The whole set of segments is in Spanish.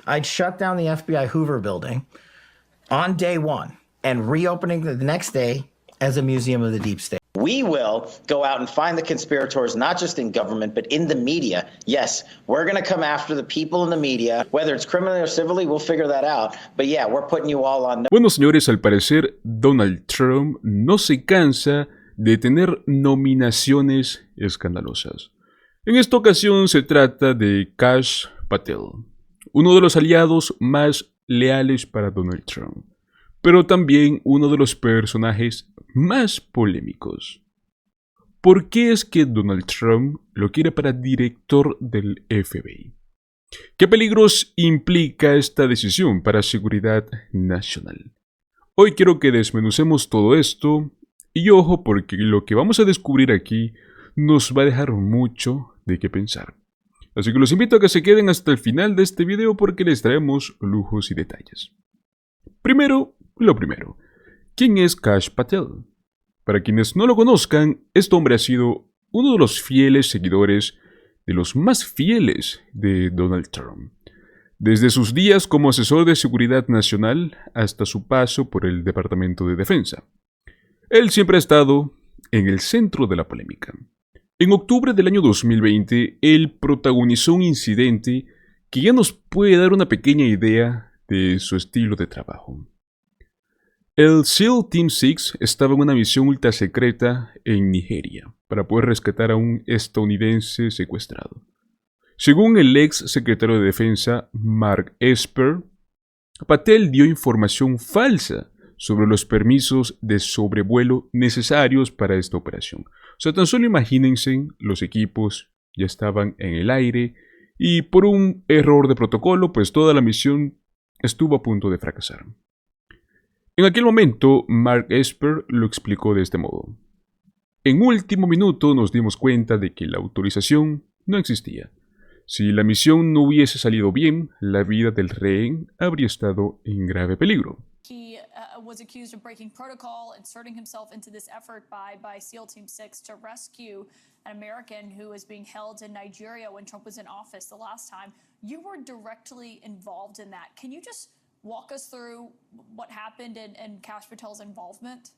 I'd shut down the FBI Hoover building on day one and reopening the next day as a museum of the deep state. We will go out and find the conspirators, not just in government, but in the media. Yes, we're going to come after the people in the media, whether it's criminally or civilly, we'll figure that out. But yeah, we're putting you all on. Bueno, señores, al parecer Donald Trump no se cansa de tener nominaciones escandalosas. En esta ocasión se trata de Kash Patel, uno de los aliados más leales para Donald Trump, pero también uno de los personajes más polémicos. ¿Por qué es que Donald Trump lo quiere para director del FBI? ¿Qué peligros implica esta decisión para seguridad nacional? Hoy quiero que desmenucemos todo esto, y ojo porque lo que vamos a descubrir aquí nos va a dejar mucho de qué pensar. Así que los invito a que se queden hasta el final de este video porque les traemos lujos y detalles. Primero, lo primero. ¿Quién es Kash Patel? Para quienes no lo conozcan, este hombre ha sido uno de los fieles seguidores, de los más fieles de Donald Trump. Desde sus días como asesor de seguridad nacional hasta su paso por el Departamento de Defensa. Él siempre ha estado en el centro de la polémica. En octubre del año 2020, él protagonizó un incidente que ya nos puede dar una pequeña idea de su estilo de trabajo. El SEAL Team 6 estaba en una misión ultra secreta en Nigeria para poder rescatar a un estadounidense secuestrado. Según el ex secretario de Defensa, Mark Esper, Patel dio información falsa sobre los permisos de sobrevuelo necesarios para esta operación. O sea, tan solo imagínense, los equipos ya estaban en el aire y por un error de protocolo, pues toda la misión estuvo a punto de fracasar. En aquel momento, Mark Esper lo explicó de este modo. En último minuto nos dimos cuenta de que la autorización no existía. Si la misión no hubiese salido bien, la vida del rehén habría estado en grave peligro. He was accused of breaking protocol, inserting himself into this effort by SEAL Team 6 to rescue an American who was being held in Nigeria when Trump was in office the last time. You were directly involved in that. Can you just walk us through what happened and Kash Patel's involvement?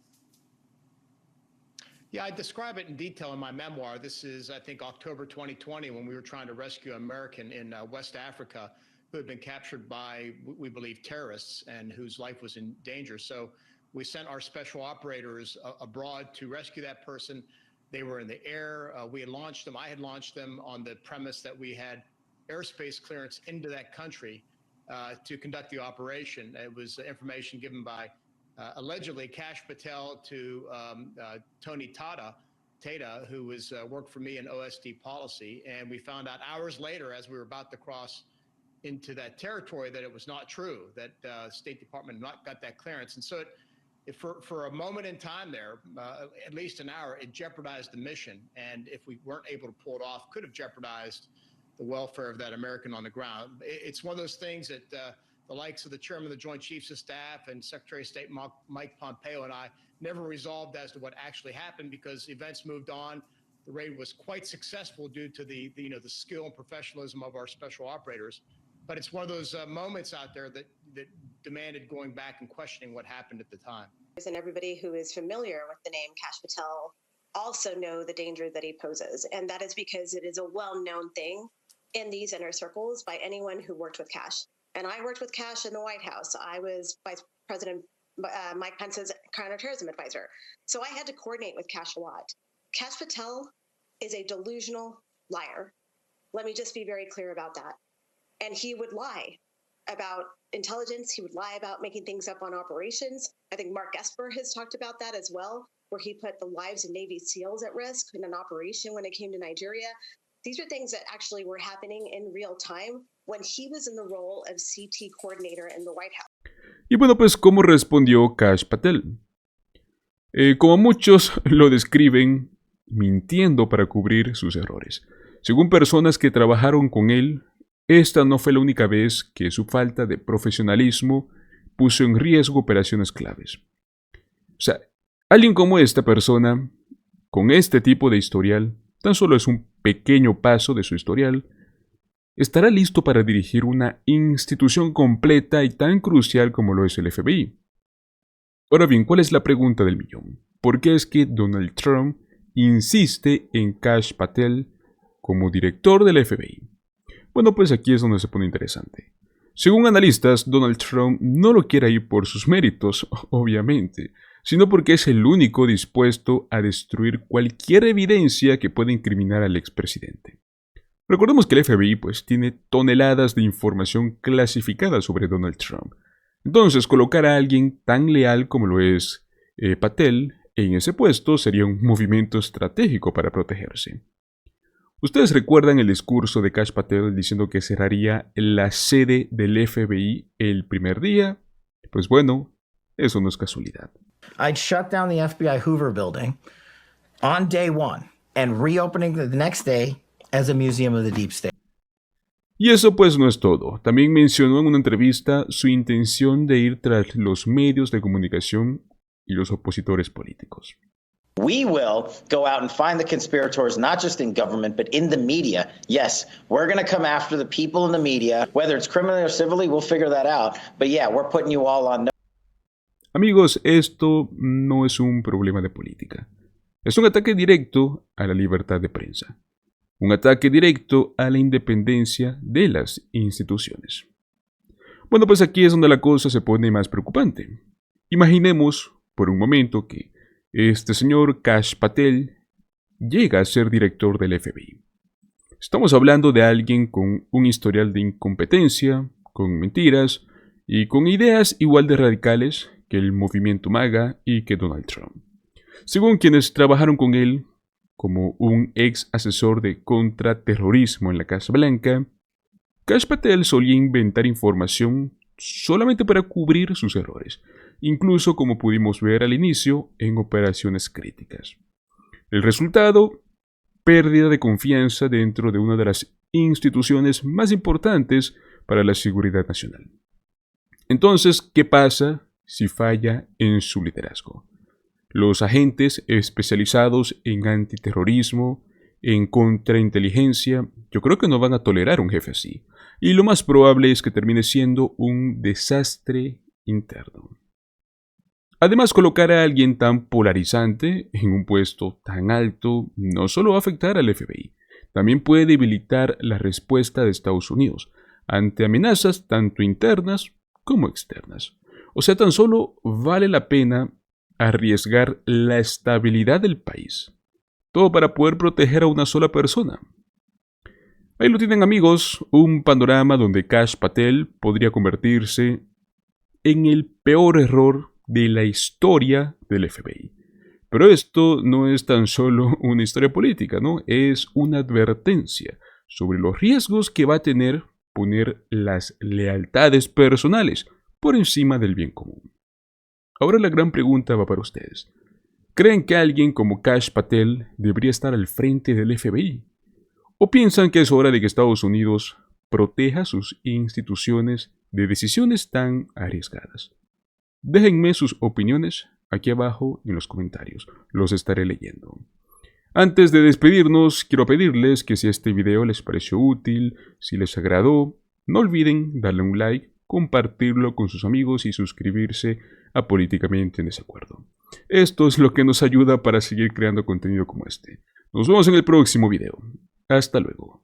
Yeah, I describe it in detail in my memoir. This is, I think, October 2020 when we were trying to rescue an American in West Africa who had been captured by, we believe, terrorists and whose life was in danger. So we sent our special operators abroad to rescue that person. They were in the air. We had launched them. I had launched them on the premise that we had airspace clearance into that country to conduct the operation. It was information given by allegedly Kash Patel to Tony Tata, who was worked for me in OSD policy. And we found out hours later, as we were about to cross into that territory, that it was not true, that State Department had not got that clearance. And so for a moment in time there, at least an hour, it jeopardized the mission. And if we weren't able to pull it off, could have jeopardized the welfare of that American on the ground. It's one of those things that the likes of the chairman of the Joint Chiefs of Staff and Secretary of State Mike Pompeo and I never resolved as to what actually happened because events moved on. The raid was quite successful due to the skill and professionalism of our special operators. But it's one of those moments out there that demanded going back and questioning what happened at the time. And everybody who is familiar with the name Kash Patel also know the danger that he poses. And that is because it is a well-known thing in these inner circles by anyone who worked with Kash. And I worked with Kash in the White House. I was Vice President Mike Pence's counterterrorism advisor. So I had to coordinate with Kash a lot. Kash Patel is a delusional liar. Let me just be very clear about that. And he would lie about intelligence. He would lie about making things up on operations. I think Mark Esper has talked about that as well, where he put the lives of Navy SEALs at risk in an operation when it came to Nigeria. These are things that actually were happening in real time when he was in the role of CT coordinator in the White House. Y bueno, pues ¿cómo respondió Kash Patel? Como muchos lo describen, mintiendo para cubrir sus errores. Según personas que trabajaron con él, esta no fue la única vez que su falta de profesionalismo puso en riesgo operaciones claves. O sea, alguien como esta persona, con este tipo de historial, tan solo es un pequeño paso de su historial, estará listo para dirigir una institución completa y tan crucial como lo es el FBI. Ahora bien, ¿cuál es la pregunta del millón? ¿Por qué es que Donald Trump insiste en Kash Patel como director del FBI? Bueno, pues aquí es donde se pone interesante. Según analistas, Donald Trump no lo quiere ahí por sus méritos, obviamente, sino porque es el único dispuesto a destruir cualquier evidencia que pueda incriminar al expresidente. Recordemos que el FBI pues tiene toneladas de información clasificada sobre Donald Trump. Entonces, colocar a alguien tan leal como lo es Patel en ese puesto sería un movimiento estratégico para protegerse. ¿Ustedes recuerdan el discurso de Kash Patel diciendo que cerraría la sede del FBI el primer día? Pues bueno, eso no es casualidad. I'd shut down the FBI Hoover building on day one and reopening the next day as a museum of the deep state. Y eso pues no es todo. También mencionó en una entrevista su intención de ir tras los medios de comunicación y los opositores políticos. We will go out and find the conspirators, not just in government, but in the media. Yes, we're going to come after the people in the media. Whether it's criminally or civilly, we'll figure that out. But yeah, we're putting you all on. Amigos, esto no es un problema de política. Es un ataque directo a la libertad de prensa. Un ataque directo a la independencia de las instituciones. Bueno, pues aquí es donde la cosa se pone más preocupante. Imaginemos por un momento que este señor Kash Patel llega a ser director del FBI. Estamos hablando de alguien con un historial de incompetencia, con mentiras y con ideas igual de radicales que el movimiento MAGA y que Donald Trump. Según quienes trabajaron con él como un ex asesor de contraterrorismo en la Casa Blanca, Kash Patel solía inventar información solamente para cubrir sus errores, incluso como pudimos ver al inicio en operaciones críticas. El resultado, pérdida de confianza dentro de una de las instituciones más importantes para la seguridad nacional. Entonces, ¿qué pasa si falla en su liderazgo? Los agentes especializados en antiterrorismo, en contrainteligencia, yo creo que no van a tolerar un jefe así. Y lo más probable es que termine siendo un desastre interno. Además, colocar a alguien tan polarizante en un puesto tan alto no solo va a afectar al FBI, también puede debilitar la respuesta de Estados Unidos ante amenazas tanto internas como externas. O sea, tan solo vale la pena arriesgar la estabilidad del país. Todo para poder proteger a una sola persona. Ahí lo tienen, amigos, un panorama donde Kash Patel podría convertirse en el peor error de la historia del FBI. Pero esto no es tan solo una historia política, ¿no? Es una advertencia sobre los riesgos que va a tener poner las lealtades personales por encima del bien común. Ahora la gran pregunta va para ustedes. ¿Creen que alguien como Kash Patel debería estar al frente del FBI? ¿O piensan que es hora de que Estados Unidos proteja sus instituciones de decisiones tan arriesgadas? Déjenme sus opiniones aquí abajo en los comentarios, los estaré leyendo. Antes de despedirnos, quiero pedirles que si este video les pareció útil, si les agradó, no olviden darle un like, compartirlo con sus amigos y suscribirse a Políticamente en Desacuerdo. Esto es lo que nos ayuda para seguir creando contenido como este. Nos vemos en el próximo video. Hasta luego.